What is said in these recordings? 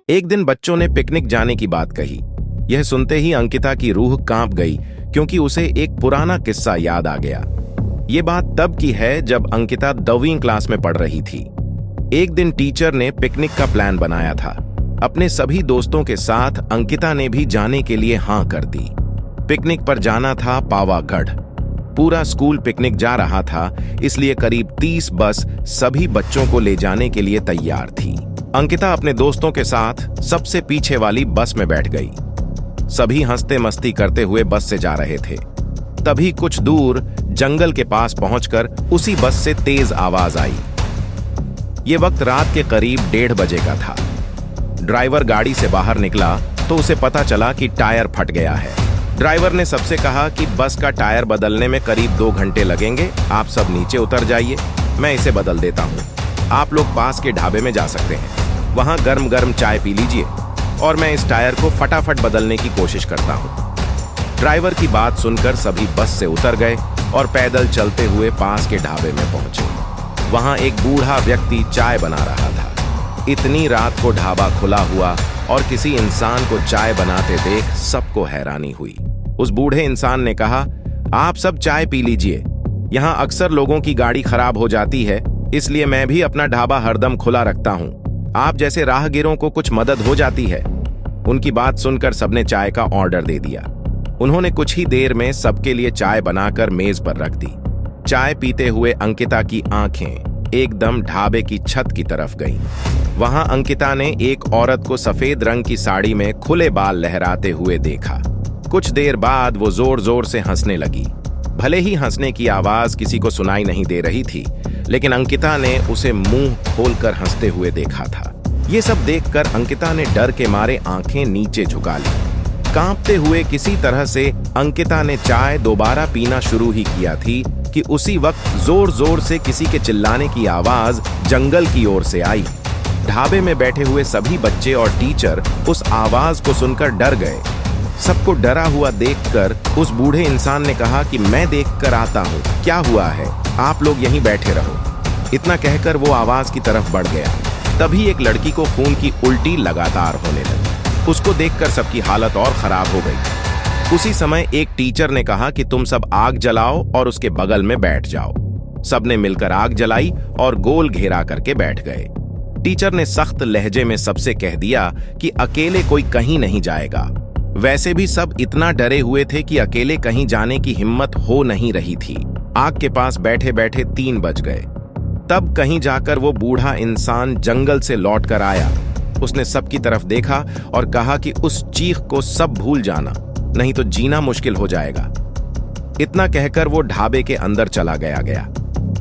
एक दिन बच्चों ने पिकनिक जाने की बात कही। यह सुनते ही अंकिता की रूह कांप गई, क्योंकि उसे एक पुराना किस्सा याद आ गया। ये बात तब की है जब अंकिता 10वीं क्लास में पढ़ रही थी। एक दिन टीचर ने पिकनिक का प्लान बनाया था। अपने सभी दोस्तों के साथ अंकिता ने भी जाने के लिए हां कर दी। पिकनिक पर जाना था पावागढ़। पूरा स्कूल पिकनिक जा रहा था, इसलिए करीब 30 बस सभी बच्चों को ले जाने के लिए तैयार थी। अंकिता अपने दोस्तों के साथ सबसे पीछे वाली बस में बैठ गई। सभी हंसते मस्ती करते हुए बस से जा रहे थे। तभी कुछ दूर जंगल के पास पहुंचकर उसी बस से तेज आवाज आई। ये वक्त रात के करीब 1:30 बजे का था। ड्राइवर गाड़ी से बाहर निकला तो उसे पता चला कि टायर फट गया है। ड्राइवर ने सबसे कहा कि बस का टायर बदलने में करीब 2 घंटे लगेंगे, आप सब नीचे उतर जाइए, मैं इसे बदल देता हूँ। आप लोग पास के ढाबे में जा सकते हैं, वहां गर्म गर्म चाय पी लीजिए और मैं इस टायर को फटाफट बदलने की कोशिश करता हूँ। ड्राइवर की बात सुनकर सभी बस से उतर गए और पैदल चलते हुए पास के ढाबे में पहुंचे। वहां एक बूढ़ा व्यक्ति चाय बना रहा था। इतनी रात को ढाबा खुला हुआ और किसी इंसान को चाय बनाते देख सबको हैरानी हुई। उस बूढ़े इंसान ने कहा, आप सब चाय पी लीजिए, यहाँ अक्सर लोगों की गाड़ी खराब हो जाती है, इसलिए मैं भी अपना ढाबा हरदम खुला रखता हूँ। आप जैसे राहगीरों को कुछ मदद हो जाती है। उनकी बात सुनकर सबने चाय का ऑर्डर दे दिया। उन्होंने कुछ ही देर में सबके लिए चाय बनाकर मेज पर रख दी। चाय पीते हुए अंकिता की आंखें एकदम ढाबे की छत की तरफ गईं। वहां अंकिता ने एक औरत को सफेद रंग की साड़ी में खुले बाल लहराते हुए देखा। कुछ देर बाद वो जोर जोर से हंसने लगी। भले ही हंसने की आवाज किसी को सुनाई नहीं दे रही थी, लेकिन अंकिता ने उसे मुंह खोलकर हंसते हुए देखा था। ये सब देखकर अंकिता ने डर के मारे आंखें नीचे झुका ली। कांपते हुए किसी तरह से अंकिता ने चाय दोबारा पीना शुरू ही किया थी कि उसी वक्त जोर जोर से किसी के चिल्लाने की आवाज जंगल की ओर से आई। ढाबे में बैठे हुए सभी बच्चे और टीचर उस आवाज को सुनकर डर गए। सबको डरा हुआ देखकर उस बूढ़े इंसान ने कहा कि मैं देखकर आता हूँ, क्या हुआ है, आप लोग यहीं बैठे रहो। इतना कहकर वो आवाज की तरफ बढ़ गया। तभी एक लड़की को खून की उल्टी लगातार होने लगी। उसको देखकर सबकी हालत और खराब हो गई। उसी समय एक टीचर ने कहा कि तुम सब आग जलाओ और उसके बगल में बैठ जाओ। सबने मिलकर आग जलाई और गोल घेरा करके बैठ गए। टीचर ने सख्त लहजे में सबसे कह दिया कि अकेले कोई कहीं नहीं जाएगा। वैसे भी सब इतना डरे हुए थे कि अकेले कहीं जाने की हिम्मत हो नहीं रही थी। आग के पास बैठे बैठे 3 बज गए। तब कहीं जाकर वो बूढ़ा इंसान जंगल से लौट कर आया। उसने सबकी तरफ देखा और कहा कि उस चीख को सब भूल जाना, नहीं तो जीना मुश्किल हो जाएगा। इतना कहकर वो ढाबे के अंदर चला गया।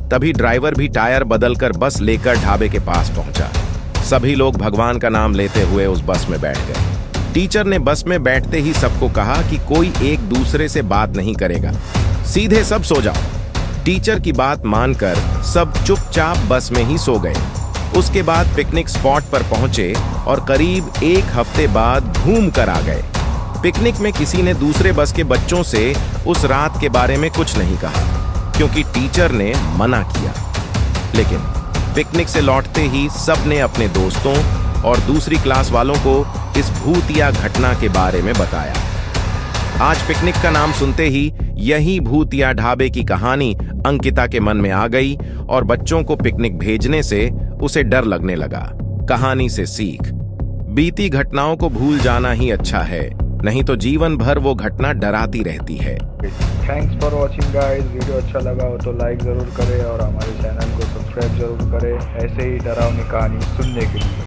तभी ड्राइवर भी टायर बदलकर बस लेकर ढाबे के पास पहुंचा। सभी लोग भगवान का नाम लेते हुए उस बस में बैठ गए। टीचर ने बस में बैठते ही सबको कहा कि कोई एक दूसरे से बात नहीं करेगा, सीधे सब सो जाओ। टीचर की बात मानकर सब चुपचाप बस में ही सो गए। उसके बाद पिकनिक स्पॉट पर पहुंचे और करीब 1 हफ्ते बाद घूम कर आ गए। पिकनिक में किसी ने दूसरे बस के बच्चों से उस रात के बारे में कुछ नहीं कहा, क्योंकि टीचर ने मना किया। लेकिन पिकनिक से लौटते ही सबने अपने दोस्तों और दूसरी क्लास वालों को इस भूतिया घटना के बारे में बताया। आज पिकनिक का नाम सुनते ही यही भूतिया ढाबे की कहानी अंकिता के मन में आ गई और बच्चों को पिकनिक भेजने से उसे डर लगने लगा। कहानी से सीख, बीती घटनाओं को भूल जाना ही अच्छा है, नहीं तो जीवन भर वो घटना डराती रहती है। Thanks for watching guys. Video अच्छा लगा हो तो लाइक जरूर करें और हमारे चैनल को सब्सक्राइब जरूर करें ऐसे ही डरावनी कहानी सुनने के लिए।